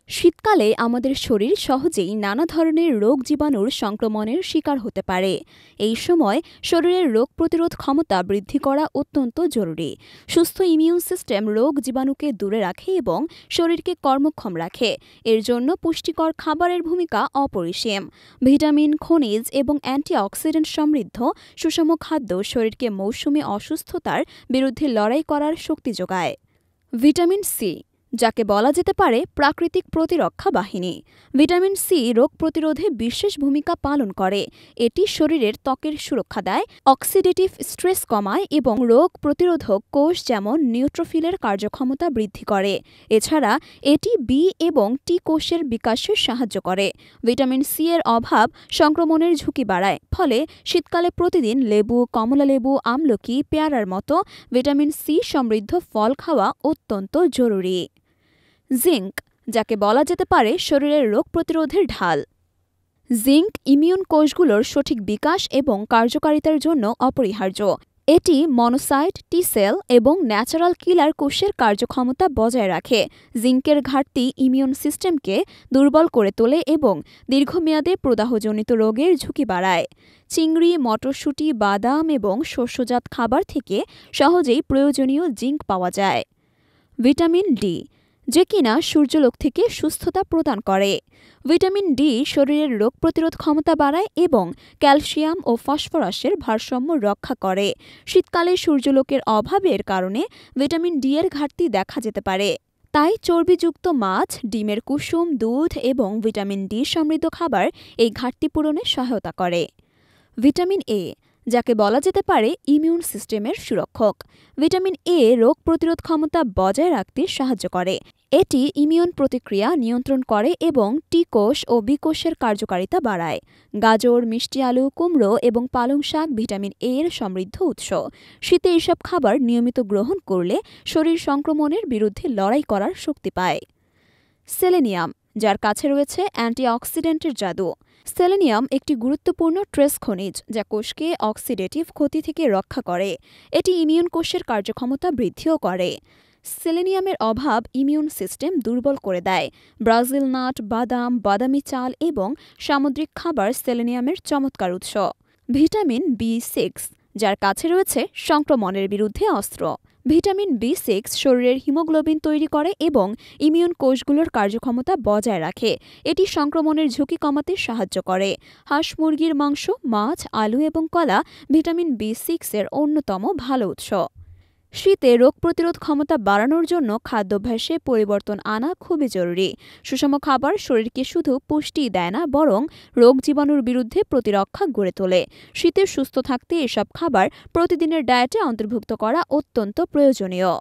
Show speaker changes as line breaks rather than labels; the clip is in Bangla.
শীতকালে আমাদের শরীর সহজেই নানা ধরনের রোগ জীবাণুর সংক্রমণের শিকার হতে পারে। এই সময় শরীরের রোগ প্রতিরোধ ক্ষমতা বৃদ্ধি করা অত্যন্ত জরুরি। সুস্থ ইমিউন সিস্টেম রোগ জীবাণুকে দূরে রাখে এবং শরীরকে কর্মক্ষম রাখে। এর জন্য পুষ্টিকর খাবারের ভূমিকা অপরিসীম। ভিটামিন, খনিজ এবং অ্যান্টিঅক্সিডেন্ট সমৃদ্ধ সুষম খাদ্য শরীরকে মৌসুমী অসুস্থতার বিরুদ্ধে লড়াই করার শক্তি যোগায়। ভিটামিন সি, যাকে বলা যেতে পারে প্রাকৃতিক প্রতিরক্ষা বাহিনী। ভিটামিন সি রোগ প্রতিরোধে বিশেষ ভূমিকা পালন করে। এটি শরীরের ত্বকের সুরক্ষা দেয়, অক্সিডেটিভ স্ট্রেস কমায় এবং রোগ প্রতিরোধক কোষ যেমন নিউট্রোফিলের কার্যক্ষমতা বৃদ্ধি করে। এছাড়া এটি বি এবং টি কোষের বিকাশে সাহায্য করে। ভিটামিন সি এর অভাব সংক্রমণের ঝুঁকি বাড়ায়, ফলে শীতকালে প্রতিদিন লেবু, কমলালেবু, আমলকি, পেয়ারার মতো ভিটামিন সি সমৃদ্ধ ফল খাওয়া অত্যন্ত জরুরি। জিঙ্ক, যাকে বলা যেতে পারে শরীরের রোগ প্রতিরোধের ঢাল। জিঙ্ক ইমিউন কোষগুলোর সঠিক বিকাশ এবং কার্যকারিতার জন্য অপরিহার্য। এটি মনোসাইট, টি সেল এবং ন্যাচারাল কিলার কোষের কার্যক্ষমতা বজায় রাখে। জিঙ্কের ঘাটতি ইমিউন সিস্টেমকে দুর্বল করে তোলে এবং দীর্ঘমেয়াদে প্রদাহজনিত রোগের ঝুঁকি বাড়ায়। চিংড়ি, মটরশুঁটি, বাদাম এবং শস্যজাত খাবার থেকে সহজেই প্রয়োজনীয় জিঙ্ক পাওয়া যায়। ভিটামিন ডি, যে কিনা সূর্যালোক থেকে সুস্থতা প্রদান করে। ভিটামিন ডি শরীরের রোগ প্রতিরোধ ক্ষমতা বাড়ায় এবং ক্যালসিয়াম ও ফসফরাসের ভারসাম্য রক্ষা করে। শীতকালে সূর্যালোকের অভাবের কারণে ভিটামিন ডি এর ঘাটতি দেখা যেতে পারে। তাই চর্বিযুক্ত মাছ, ডিমের কুসুম, দুধ এবং ভিটামিন ডি সমৃদ্ধ খাবার এই ঘাটতি পূরণে সহায়তা করে। ভিটামিন এ, যাকে বলা যেতে পারে ইমিউন সিস্টেমের সুরক্ষক। ভিটামিন এ রোগ প্রতিরোধ ক্ষমতা বজায় রাখতে সাহায্য করে। এটি ইমিউন প্রতিক্রিয়া নিয়ন্ত্রণ করে এবং টি কোষ ও বি কোষের কার্যকারিতা বাড়ায়। গাজর, মিষ্টি আলু, কুমড়ো এবং পালং শাক ভিটামিন এ এর সমৃদ্ধ উৎস। শীতে এসব খাবার নিয়মিত গ্রহণ করলে শরীর সংক্রমণের বিরুদ্ধে লড়াই করার শক্তি পায়। সেলেনিয়াম, যার কাছে রয়েছে অ্যান্টিঅক্সিডেন্টের জাদু। সেলেনিয়াম একটি গুরুত্বপূর্ণ ট্রেস খনিজ যা কোষকে অক্সিডেটিভ ক্ষতি থেকে রক্ষা করে। এটি ইমিউন কোষের কার্যক্ষমতা বৃদ্ধিও করে। সেলেনিয়ামের অভাব ইমিউন সিস্টেম দুর্বল করে দেয়। ব্রাজিল নাট, বাদাম, বাদামি চাল এবং সামুদ্রিক খাবার সেলেনিয়ামের চমৎকার উৎস। ভিটামিন বি6, যার কাছে রয়েছে সংক্রমণের বিরুদ্ধে অস্ত্র। ভিটামিন বি6 শরীরের হিমোগ্লোবিন তৈরি করে এবং ইমিউন কোষগুলোর কার্যক্ষমতা বজায় রাখে। এটি সংক্রমণের ঝুঁকি কমাতে সাহায্য করে। হাঁস, মুরগির মাংস, মাছ, আলু এবং কলা ভিটামিন বি6 এর অন্যতম ভালো উৎস। শীতে রোগ প্রতিরোধ ক্ষমতা বাড়ানোর জন্য খাদ্যাভ্যাসে পরিবর্তন আনা খুবই জরুরি। সুষম খাবার শরীরকে শুধু পুষ্টিই দেয় না, বরং রোগ জীবাণুর বিরুদ্ধে প্রতিরক্ষা গড়ে তোলে। শীতে সুস্থ থাকতে এসব খাবার প্রতিদিনের ডায়েটে অন্তর্ভুক্ত করা অত্যন্ত প্রয়োজনীয়।